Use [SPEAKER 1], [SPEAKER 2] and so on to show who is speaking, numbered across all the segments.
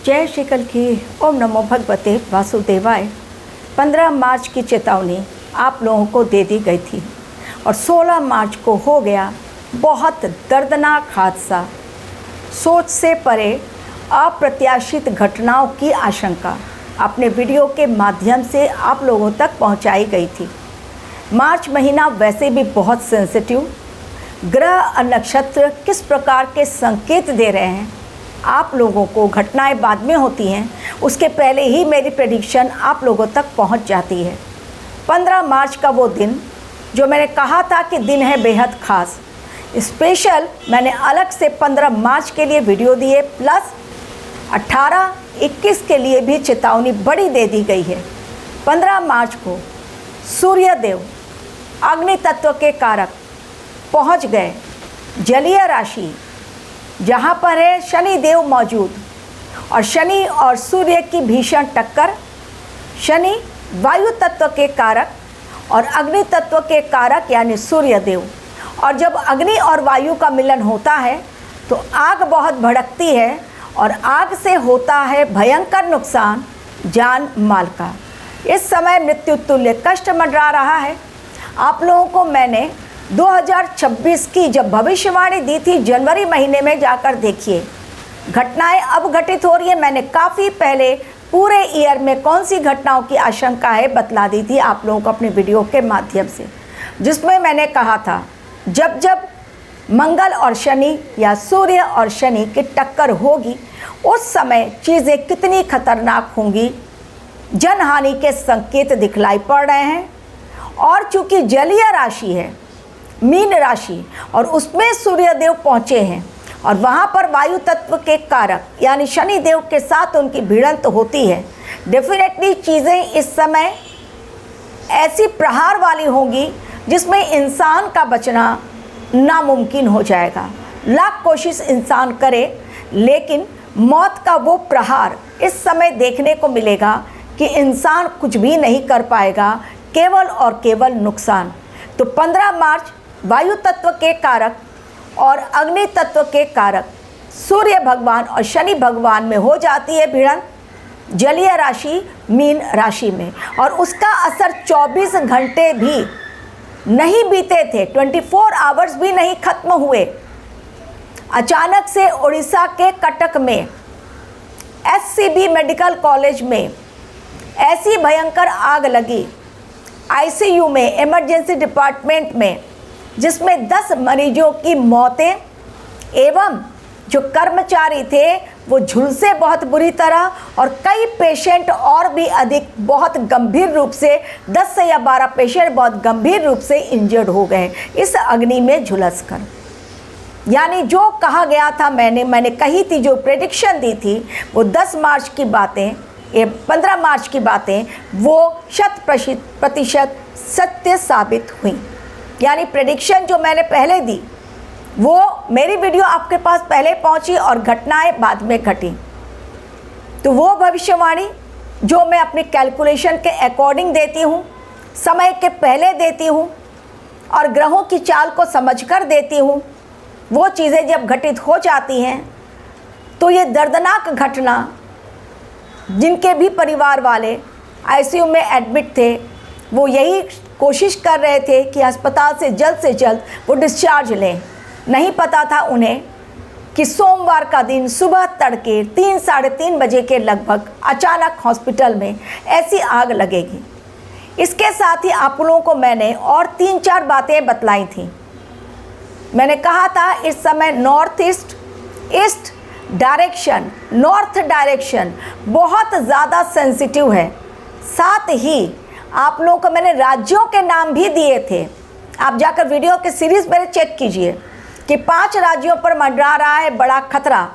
[SPEAKER 1] जय श्री कल की। ओम नमो भगवते वासुदेवाय। 15 मार्च की चेतावनी आप लोगों को दे दी गई थी और 16 मार्च को हो गया बहुत दर्दनाक हादसा। सोच से परे अप्रत्याशित घटनाओं की आशंका अपने वीडियो के माध्यम से आप लोगों तक पहुंचाई गई थी। मार्च महीना वैसे भी बहुत सेंसिटिव, ग्रह और नक्षत्र किस प्रकार के संकेत दे रहे हैं आप लोगों को, घटनाएं बाद में होती हैं, उसके पहले ही मेरी प्रेडिक्शन आप लोगों तक पहुंच जाती है। 15 मार्च का वो दिन जो मैंने कहा था कि दिन है बेहद खास, स्पेशल मैंने अलग से 15 मार्च के लिए वीडियो दिए, प्लस 18, 21 के लिए भी चेतावनी बड़ी दे दी गई है। 15 मार्च को सूर्य देव अग्नि तत्व के कारक पहुंच गए जलीय राशि जहां पर है शनि देव मौजूद, और शनि और सूर्य की भीषण टक्कर। शनि वायु तत्व के कारक और अग्नि तत्व के कारक यानी सूर्य देव, और जब अग्नि और वायु का मिलन होता है तो आग बहुत भड़कती है और आग से होता है भयंकर नुकसान जान माल का। इस समय मृत्यु तुल्य कष्ट मंडरा रहा है। आप लोगों को मैंने 2026 की जब भविष्यवाणी दी थी जनवरी महीने में, जाकर देखिए घटनाएं अब घटित हो रही है। मैंने काफ़ी पहले पूरे ईयर में कौन सी घटनाओं की आशंका है बतला दी थी आप लोगों को अपने वीडियो के माध्यम से, जिसमें मैंने कहा था जब जब मंगल और शनि या सूर्य और शनि की टक्कर होगी उस समय चीज़ें कितनी खतरनाक होंगी। जनहानि के संकेत दिखलाई पड़ रहे हैं, और चूंकि जलीय राशि है मीन राशि और उसमें सूर्य देव पहुँचे हैं और वहाँ पर वायु तत्व के कारक यानी शनि देव के साथ उनकी भिड़ंत होती है। डेफिनेटली चीज़ें इस समय ऐसी प्रहार वाली होंगी जिसमें इंसान का बचना नामुमकिन हो जाएगा। लाख कोशिश इंसान करे लेकिन मौत का वो प्रहार इस समय देखने को मिलेगा कि इंसान कुछ भी नहीं कर पाएगा, केवल और केवल नुकसान। तो 15 मार्च वायु तत्व के कारक और अग्नि तत्व के कारक सूर्य भगवान और शनि भगवान में हो जाती है भिड़ंत जलीय राशि मीन राशि में, और उसका असर 24 घंटे भी नहीं बीते थे, 24 आवर्स भी नहीं खत्म हुए। अचानक से उड़ीसा के कटक में SCB मेडिकल कॉलेज में ऐसी भयंकर आग लगी ICU में, इमरजेंसी डिपार्टमेंट में, जिसमें 10 मरीजों की मौतें एवं जो कर्मचारी थे वो झुलसे बहुत बुरी तरह, और कई पेशेंट और भी अधिक बहुत गंभीर रूप से 10 से या 12 पेशेंट बहुत गंभीर रूप से इंजर्ड हो गए इस अग्नि में झुलसकर। यानी जो कहा गया था मैंने कही थी, जो प्रेडिक्शन दी थी वो 10 मार्च की बातें, ये 15 मार्च की बातें वो 100% सत्य साबित हुई। यानी प्रेडिक्शन जो मैंने पहले दी वो मेरी वीडियो आपके पास पहले पहुंची और घटनाएं बाद में घटी। तो वो भविष्यवाणी जो मैं अपनी कैलकुलेशन के अकॉर्डिंग देती हूँ, समय के पहले देती हूँ और ग्रहों की चाल को समझकर देती हूँ, वो चीज़ें जब घटित हो जाती हैं तो ये दर्दनाक घटना, जिनके भी परिवार वाले ICU में एडमिट थे वो यही कोशिश कर रहे थे कि अस्पताल से जल्द वो डिस्चार्ज लें। नहीं पता था उन्हें कि सोमवार का दिन सुबह तड़के 3, साढ़े 3 बजे के लगभग अचानक हॉस्पिटल में ऐसी आग लगेगी। इसके साथ ही आप लोगों को मैंने और 3-4 बातें बतलाई थी। मैंने कहा था इस समय north east direction, north direction बहुत ज़्यादा सेंसिटिव है। साथ ही आप लोगों को मैंने राज्यों के नाम भी दिए थे, आप जाकर वीडियो के सीरीज़ मेरे चेक कीजिए कि 5 राज्यों पर मंडरा रहा है बड़ा खतरा,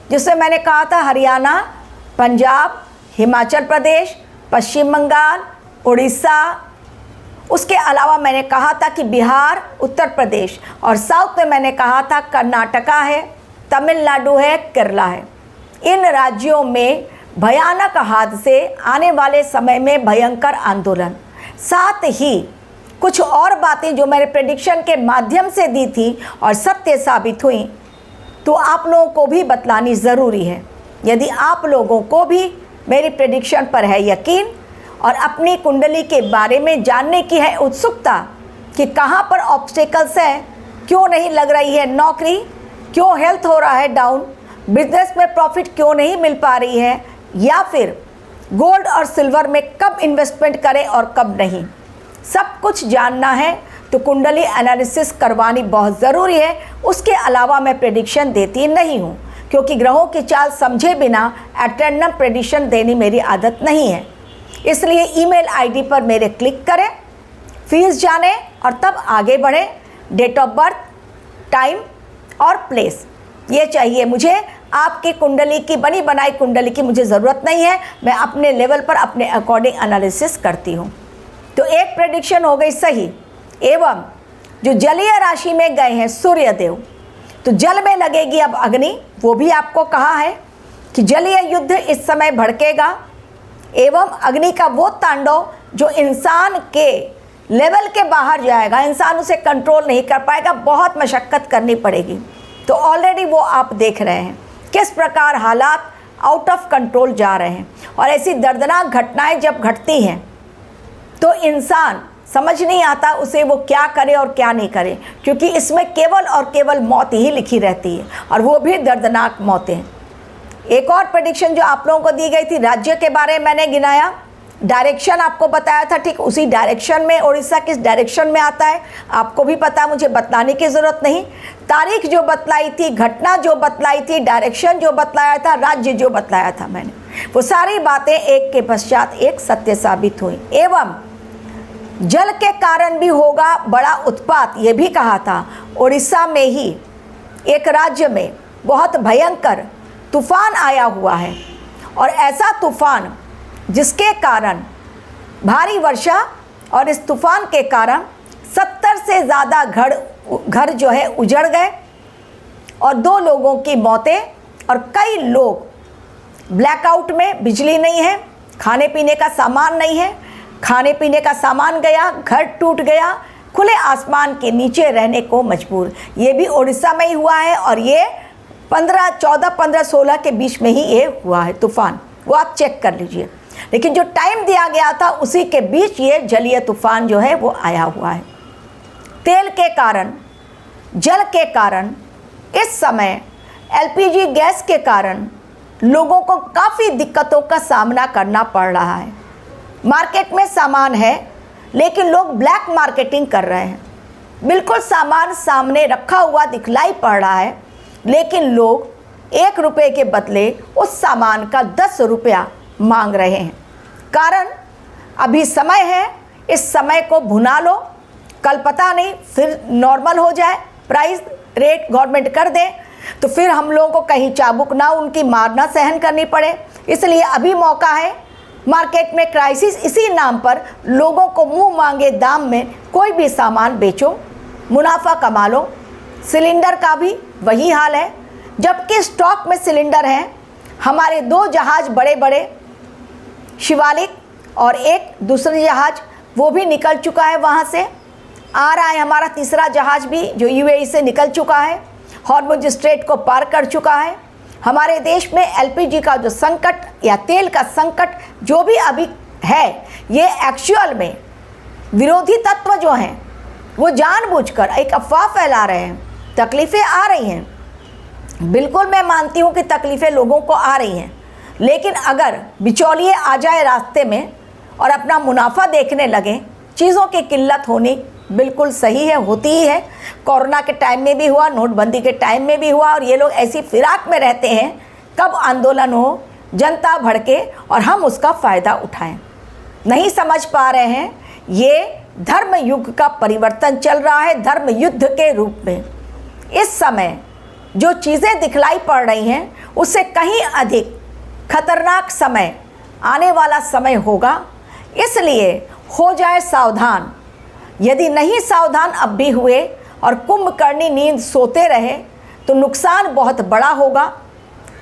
[SPEAKER 1] जिसमें मैंने कहा था हरियाणा, पंजाब, हिमाचल प्रदेश, पश्चिम बंगाल, उड़ीसा। उसके अलावा मैंने कहा था कि बिहार, उत्तर प्रदेश, और साउथ में मैंने कहा था कर्नाटका है, तमिलनाडु है, केरला है। इन राज्यों में भयानक हादसे, आने वाले समय में भयंकर आंदोलन। साथ ही कुछ और बातें जो मैंने प्रेडिक्शन के माध्यम से दी थी और सत्य साबित हुई, तो आप लोगों को भी बतलानी ज़रूरी है। यदि आप लोगों को भी मेरी प्रेडिक्शन पर है यकीन और अपनी कुंडली के बारे में जानने की है उत्सुकता कि कहाँ पर ऑब्स्टेकल्स हैं, क्यों नहीं लग रही है नौकरी, क्यों हेल्थ हो रहा है डाउन, बिजनेस में प्रॉफिट क्यों नहीं मिल पा रही है, या फिर गोल्ड और सिल्वर में कब इन्वेस्टमेंट करें और कब नहीं, सब कुछ जानना है तो कुंडली एनालिसिस करवानी बहुत ज़रूरी है। उसके अलावा मैं प्रेडिक्शन देती नहीं हूँ, क्योंकि ग्रहों की चाल समझे बिना एट रैंडम प्रेडिक्शन देनी मेरी आदत नहीं है। इसलिए ईमेल आईडी पर मेरे क्लिक करें, फीस जानें और तब आगे बढ़ें। डेट ऑफ बर्थ, टाइम और प्लेस ये चाहिए मुझे। आपकी कुंडली की बनी बनाई कुंडली की मुझे ज़रूरत नहीं है, मैं अपने लेवल पर अपने अकॉर्डिंग एनालिसिस करती हूँ। तो एक प्रेडिक्शन हो गई सही। एवं जो जलीय राशि में गए हैं सूर्यदेव, तो जल में लगेगी अब अग्नि, वो भी आपको कहा है कि जलीय युद्ध इस समय भड़केगा। एवं अग्नि का वो तांडव जो इंसान के लेवल के बाहर जाएगा, इंसान उसे कंट्रोल नहीं कर पाएगा, बहुत मशक्क़त करनी पड़ेगी। तो ऑलरेडी वो आप देख रहे हैं किस प्रकार हालात आउट ऑफ कंट्रोल जा रहे हैं। और ऐसी दर्दनाक घटनाएं जब घटती हैं तो इंसान समझ नहीं आता उसे वो क्या करे और क्या नहीं करे, क्योंकि इसमें केवल और केवल मौत ही लिखी रहती है, और वो भी दर्दनाक मौतें। एक और प्रेडिक्शन जो आप लोगों को दी गई थी, राज्य के बारे में मैंने गिनाया, डायरेक्शन आपको बताया था, ठीक उसी डायरेक्शन में उड़ीसा किस डायरेक्शन में आता है आपको भी पता, मुझे बतलाने की ज़रूरत नहीं। तारीख जो बतलाई थी, घटना जो बतलाई थी, डायरेक्शन जो बतलाया था, राज्य जो बतलाया था मैंने, वो सारी बातें एक के पश्चात एक सत्य साबित हुई। एवं जल के कारण भी होगा बड़ा उत्पात, ये भी कहा था। उड़ीसा में ही एक राज्य में बहुत भयंकर तूफान आया हुआ है, और ऐसा तूफान जिसके कारण भारी वर्षा, और इस तूफान के कारण 70 से ज़्यादा घर जो है उजड़ गए, और 2 लोगों की मौतें, और कई लोग ब्लैकआउट में, बिजली नहीं है, खाने पीने का सामान नहीं है, खाने पीने का सामान गया, घर टूट गया, खुले आसमान के नीचे रहने को मजबूर। ये भी उड़ीसा में ही हुआ है, और ये 15-16 के बीच में ही ये हुआ है तूफान, वो आप चेक कर लीजिए। लेकिन जो टाइम दिया गया था उसी के बीच ये जलीय तूफान जो है वो आया हुआ है। तेल के कारण, जल के कारण, इस समय एलपीजी गैस के कारण लोगों को काफ़ी दिक्कतों का सामना करना पड़ रहा है। मार्केट में सामान है लेकिन लोग ब्लैक मार्केटिंग कर रहे हैं। बिल्कुल सामान सामने रखा हुआ दिखलाई पड़ रहा है, लेकिन लोग 1 रुपये के बदले उस सामान का 10 रुपया मांग रहे हैं। कारण अभी समय है, इस समय को भुना लो, कल पता नहीं फिर नॉर्मल हो जाए, प्राइस रेट गवर्नमेंट कर दे, तो फिर हम लोगों को कहीं चाबुक ना उनकी मारना सहन करनी पड़े। इसलिए अभी मौका है, मार्केट में क्राइसिस, इसी नाम पर लोगों को मुंह मांगे दाम में कोई भी सामान बेचो, मुनाफा कमा लो। सिलेंडर का भी वही हाल है, जबकि स्टॉक में सिलेंडर हैं। हमारे 2 जहाज़ बड़े बड़े, शिवालिक और एक दूसरी जहाज़, वो भी निकल चुका है, वहाँ से आ रहा है हमारा तीसरा जहाज़ भी जो यूएई से निकल चुका है, हॉर्मुज स्ट्रेट को पार कर चुका है। हमारे देश में एलपीजी का जो संकट या तेल का संकट जो भी अभी है, ये एक्चुअल में विरोधी तत्व जो हैं वो जानबूझकर एक अफवाह फैला रहे हैं। तकलीफ़ें आ रही हैं, बिल्कुल मैं मानती हूँ कि तकलीफ़ें लोगों को आ रही हैं, लेकिन अगर बिचौलिए आ जाए रास्ते में और अपना मुनाफा देखने लगे, चीज़ों की किल्लत होनी बिल्कुल सही है, होती ही है। कोरोना के टाइम में भी हुआ, नोटबंदी के टाइम में भी हुआ, और ये लोग ऐसी फिराक में रहते हैं कब आंदोलन हो, जनता भड़के और हम उसका फ़ायदा उठाएं। नहीं समझ पा रहे हैं, ये धर्म युग का परिवर्तन चल रहा है, धर्म युद्ध के रूप में। इस समय जो चीज़ें दिखलाई पड़ रही हैं उससे कहीं अधिक खतरनाक समय आने वाला समय होगा, इसलिए हो जाए सावधान। यदि नहीं सावधान अब भी हुए और कुंभकर्णी नींद सोते रहे तो नुकसान बहुत बड़ा होगा।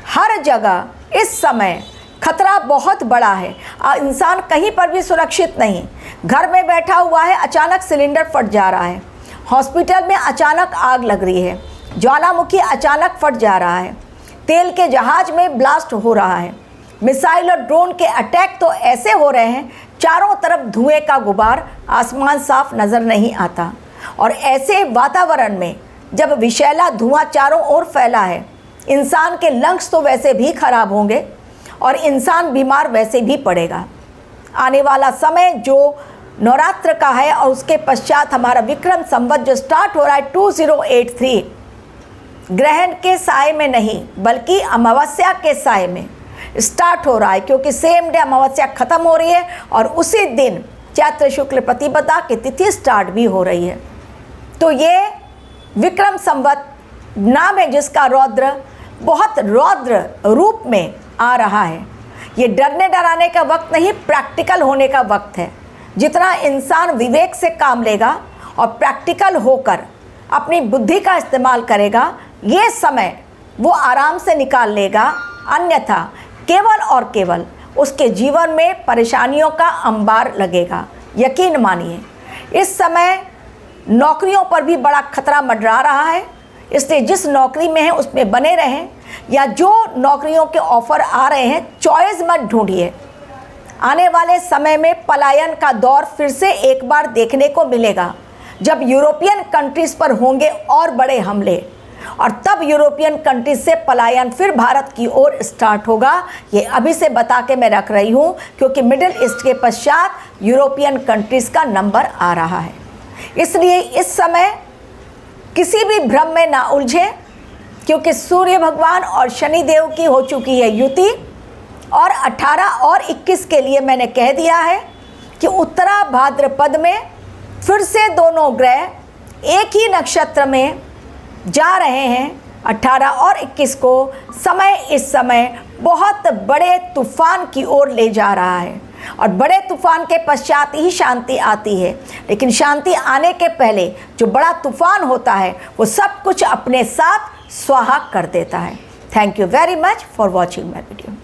[SPEAKER 1] हर जगह इस समय खतरा बहुत बड़ा है, इंसान कहीं पर भी सुरक्षित नहीं। घर में बैठा हुआ है, अचानक सिलेंडर फट जा रहा है, हॉस्पिटल में अचानक आग लग रही है, ज्वालामुखी अचानक फट जा रहा है, तेल के जहाज में ब्लास्ट हो रहा है। मिसाइल और ड्रोन के अटैक तो ऐसे हो रहे हैं, चारों तरफ धुएं का गुबार, आसमान साफ नज़र नहीं आता। और ऐसे वातावरण में जब विषैला धुआं चारों ओर फैला है, इंसान के लंग्स तो वैसे भी खराब होंगे और इंसान बीमार वैसे भी पड़ेगा। आने वाला समय जो नवरात्र का है और उसके पश्चात हमारा विक्रम संवत जो स्टार्ट हो रहा है 2083, ग्रहण के साए में नहीं बल्कि अमावस्या के साए में स्टार्ट हो रहा है, क्योंकि सेम डे अमावस्या खत्म हो रही है और उसी दिन चैत्र शुक्ल प्रतिपदा की तिथि स्टार्ट भी हो रही है। तो ये विक्रम संवत नाम है जिसका रौद्र बहुत रौद्र रूप में आ रहा है। ये डरने डराने का वक्त नहीं, प्रैक्टिकल होने का वक्त है। जितना इंसान विवेक से काम लेगा और प्रैक्टिकल होकर अपनी बुद्धि का इस्तेमाल करेगा, ये समय वो आराम से निकाल लेगा। अन्यथा केवल और केवल उसके जीवन में परेशानियों का अंबार लगेगा। यकीन मानिए, इस समय नौकरियों पर भी बड़ा खतरा मंडरा रहा है, इसलिए जिस नौकरी में हैं उसमें बने रहें, या जो नौकरियों के ऑफ़र आ रहे हैं चॉइस मत ढूंढिए। आने वाले समय में पलायन का दौर फिर से एक बार देखने को मिलेगा, जब यूरोपियन कंट्रीज़ पर होंगे और बड़े हमले, और तब यूरोपियन कंट्रीज से पलायन फिर भारत की ओर स्टार्ट होगा। ये अभी से बता के मैं रख रही हूँ, क्योंकि मिडिल ईस्ट के पश्चात यूरोपियन कंट्रीज़ का नंबर आ रहा है। इसलिए इस समय किसी भी भ्रम में ना उलझे, क्योंकि सूर्य भगवान और शनि देव की हो चुकी है युति, और 18 और 21 के लिए मैंने कह दिया है कि उत्तरा भाद्रपद में फिर से दोनों ग्रह एक ही नक्षत्र में जा रहे हैं। 18 और 21 को समय इस समय बहुत बड़े तूफान की ओर ले जा रहा है, और बड़े तूफान के पश्चात ही शांति आती है। लेकिन शांति आने के पहले जो बड़ा तूफान होता है वो सब कुछ अपने साथ स्वाहा कर देता है। Thank you very much for watching my video.